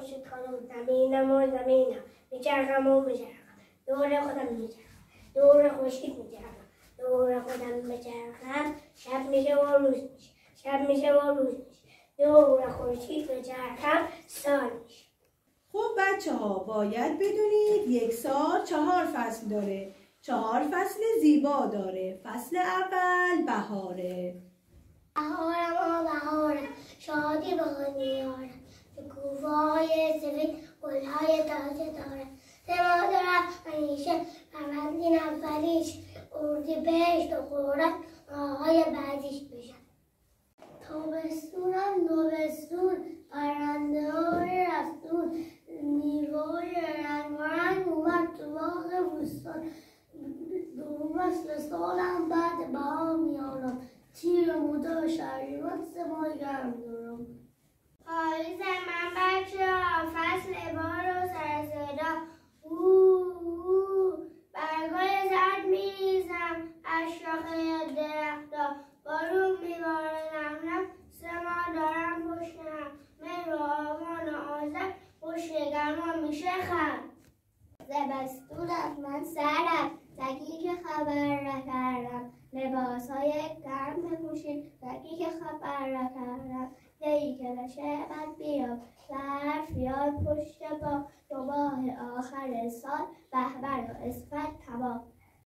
خورشید خانم زمینم و زمینم میچرخم و میچرخم دور خودم میچرخم دور خورشید میچرخم دور خودم میچرخم شب میشه و روز میشه شب میشه و روز میشه دور خورشید میچرخم سال میشه. خب بچه ها باید بدونید یک سال 4 فصل داره. 4 فصل زیبا داره. فصل اول بهاره. بهارم و بهارم شادی بخون میارم شکوفه‌های سفید گل‌های تازه دارم سما دارم همیشه فروردینم فریش اردیبهشت و خورم ماه‌های بعدیش بشم تابستونم تابستون پرنده‌های رفتون میوه‌های رنگارنگ اومد تو باغ بوستان دو فصل سالم بعد بهار میارم تیر مدار شهریور 3 ماه گرم دارم پاییز من بچه ها فصل بار و سر صدا برگای زرد میریزم از شاخه درختا بارون میباره نم نم 3 ماه دارم پشت هم مهر و آبان و آذر پشت گرما میشه خم زمستون از من سردم سگی که خبر نکردم لباسهای گرم بپوشید سگی که خبر نکردم دی که بشه بد بیام برف بیاد پشت با ماه آخر سال بهمن و اسفند تمام